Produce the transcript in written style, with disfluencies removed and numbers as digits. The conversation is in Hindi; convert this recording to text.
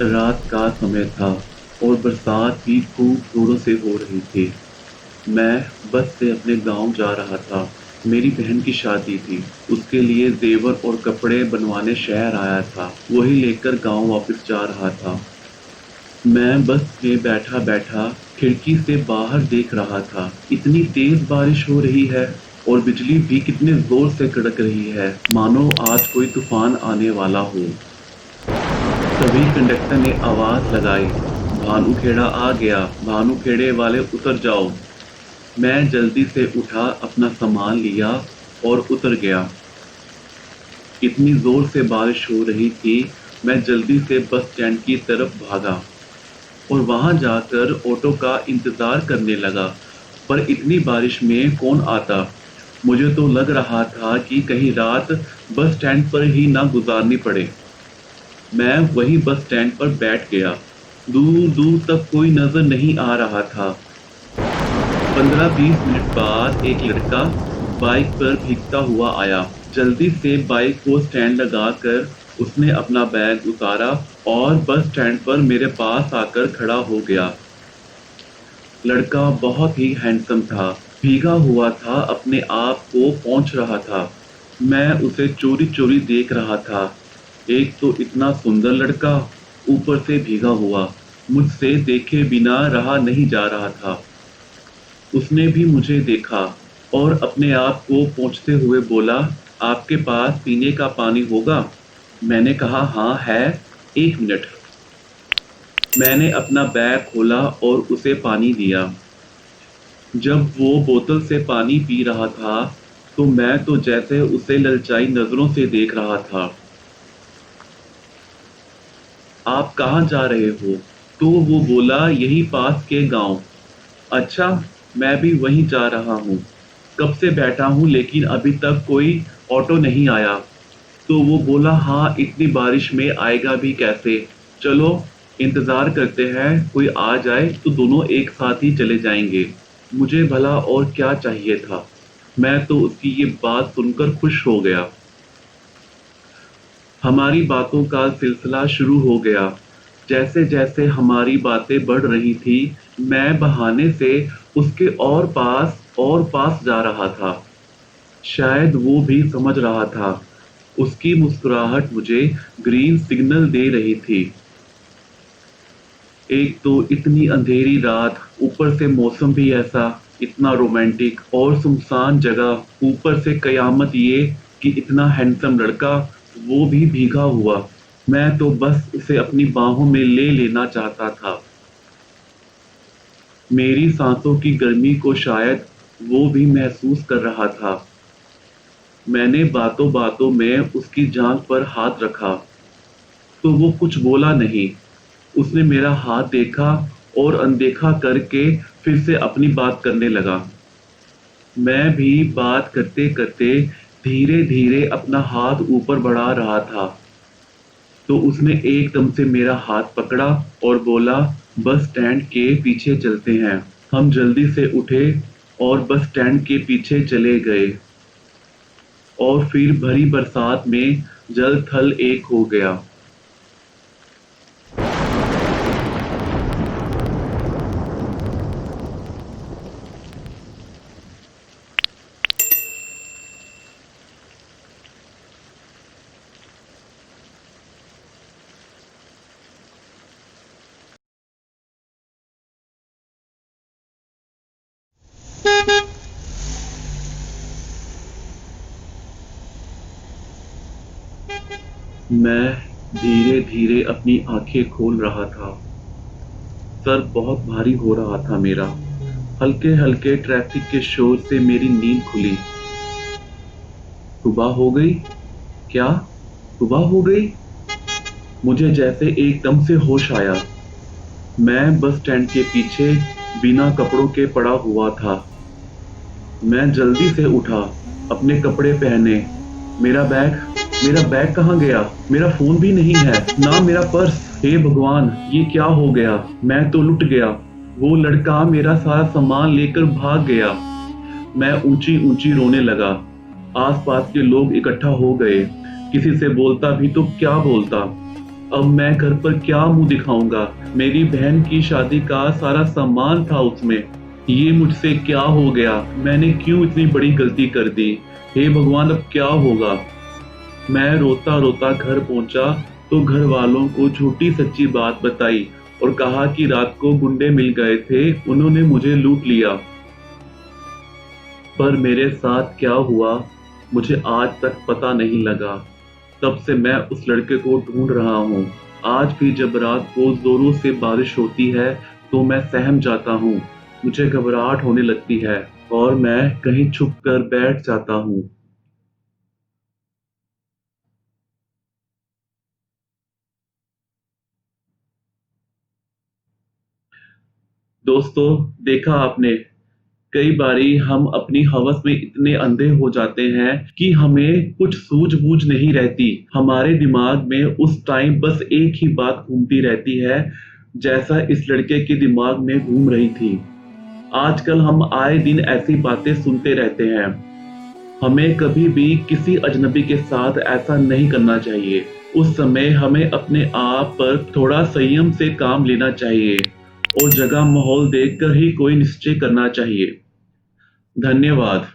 रात का समय था और बरसात भी खूब जोरों से हो रही थी। मैं बस से अपने गांव जा रहा था। मेरी बहन की शादी थी। उसके लिए जेवर और कपड़े बनवाने शहर आया था। वही लेकर गांव वापस जा रहा था। मैं बस में बैठा-बैठा खिड़की से बाहर देख रहा था। इतनी तेज बारिश हो रही है और बिजली भी कितने जोर से कड़क रही है, मानो आज कोई तूफान आने वाला हो। तभी कंडक्टर ने आवाज लगाई, भानुखेड़ा आ गया, भानुखेड़े वाले उतर जाओ। मैं जल्दी से उठा, अपना सामान लिया और उतर गया। इतनी जोर से बारिश हो रही थी, मैं जल्दी से बस स्टैंड की तरफ भागा और वहां जाकर ऑटो का इंतजार करने लगा। पर इतनी बारिश में कौन आता? मुझे तो लग रहा था कि कहीं रात बस स्टैंड पर ही ना गुजारनी पड़े। मैं वही बस स्टैंड पर बैठ गया। दूर दूर तक कोई नजर नहीं आ रहा था। 15-20 मिनट बाद एक लड़का बाइक पर भीगता हुआ आया। जल्दी से बाइक को स्टैंड लगाकर उसने अपना बैग उतारा और बस स्टैंड पर मेरे पास आकर खड़ा हो गया। लड़का बहुत ही हैंडसम था, भीगा हुआ था, अपने आप को पोंछ रहा था। मैं उसे चोरी चोरी देख रहा था। एक तो इतना सुंदर लड़का, ऊपर से भीगा हुआ, मुझसे देखे बिना रहा नहीं जा रहा था। उसने भी मुझे देखा और अपने आप को पोंछते हुए बोला, आपके पास पीने का पानी होगा? मैंने कहा, हाँ है, 1 मिनट। मैंने अपना बैग खोला और उसे पानी दिया। जब वो बोतल से पानी पी रहा था, तो मैं तो जैसे उसे ललचाई नजरों से देख रहा था। आप कहाँ जा रहे हो? तो वो बोला, यही पास के गांव। अच्छा, मैं भी वहीं जा रहा हूँ। कब से बैठा हूँ लेकिन अभी तक कोई ऑटो नहीं आया। तो वो बोला, हाँ, इतनी बारिश में आएगा भी कैसे? चलो इंतजार करते हैं, कोई आ जाए तो दोनों एक साथ ही चले जाएंगे। मुझे भला और क्या चाहिए था? मैं तो उसकी ये बात सुनकर खुश हो गया। हमारी बातों का सिलसिला शुरू हो गया। जैसे जैसे हमारी बातें बढ़ रही थी, मैं बहाने से उसके और पास जा रहा था। शायद वो भी समझ रहा था। उसकी मुस्कुराहट मुझे ग्रीन सिग्नल दे रही थी। एक तो इतनी अंधेरी रात, ऊपर से मौसम भी ऐसा, इतना रोमांटिक और सुनसान जगह, ऊपर से कयामत ये कि इतना हैंडसम लड़का, वो भी भीगा हुआ। मैं तो बस उसे अपनी बाहों में ले लेना चाहता था। मेरी सांसों की गर्मी को शायद वो भी महसूस कर रहा था। मैंने बातों बातों में उसकी जांघ पर हाथ रखा, तो वो कुछ बोला नहीं। उसने मेरा हाथ देखा और अनदेखा करके फिर से अपनी बात करने लगा। मैं भी बात करते करते धीरे धीरे अपना हाथ ऊपर बढ़ा रहा था। तो उसने एकदम से मेरा हाथ पकड़ा और बोला, बस स्टैंड के पीछे चलते हैं। हम जल्दी से उठे और बस स्टैंड के पीछे चले गए और फिर भरी बरसात में जल थल एक हो गया। मैं धीरे धीरे अपनी आंखें खोल रहा था। सर बहुत भारी हो रहा था मेरा। हल्के हल्के ट्रैफिक के शोर से मेरी नींद खुली। सुबह हो गई? क्या सुबह हो गई? मुझे जैसे एकदम से होश आया। मैं बस स्टैंड के पीछे बिना कपड़ों के पड़ा हुआ था। मैं जल्दी से उठा, अपने कपड़े पहने। मेरा बैग मेरा बैग कहाँ गया? मेरा फोन भी नहीं है, ना मेरा पर्स। हे भगवान, ये क्या हो गया? मैं तो लुट गया। वो लड़का मेरा सारा सामान लेकर भाग गया। मैं ऊंची ऊंची रोने लगा। आसपास के लोग इकट्ठा हो गए। किसी से बोलता भी तो क्या बोलता। अब मैं घर पर क्या मुंह दिखाऊंगा? मेरी बहन की शादी का सारा सामान था उसमें। ये मुझसे क्या हो गया? मैंने क्यों इतनी बड़ी गलती कर दी? हे भगवान, अब क्या होगा? मैं रोता रोता घर पहुंचा तो घर वालों को झूठी सच्ची बात बताई और कहा कि रात को गुंडे मिल गए थे, उन्होंने मुझे लूट लिया। पर मेरे साथ क्या हुआ मुझे आज तक पता नहीं लगा। तब से मैं उस लड़के को ढूंढ रहा हूँ। आज भी जब रात को जोरों से बारिश होती है तो मैं सहम जाता हूँ। मुझे घबराहट होने लगती है और मैं कहीं छुप कर बैठ जाता हूँ। दोस्तों, देखा आपने, कई बारी हम अपनी हवस में इतने अंधे हो जाते हैं कि हमें कुछ सूझबूझ नहीं रहती। हमारे दिमाग में उस टाइम बस एक ही बात घूमती रहती है, जैसा इस लड़के के दिमाग में घूम रही थी। आजकल हम आए दिन ऐसी बातें सुनते रहते हैं। हमें कभी भी किसी अजनबी के साथ ऐसा नहीं करना चाहिए। उस समय हमें अपने आप पर थोड़ा संयम से काम लेना चाहिए और जगह माहौल देखकर ही कोई निश्चय करना चाहिए। धन्यवाद।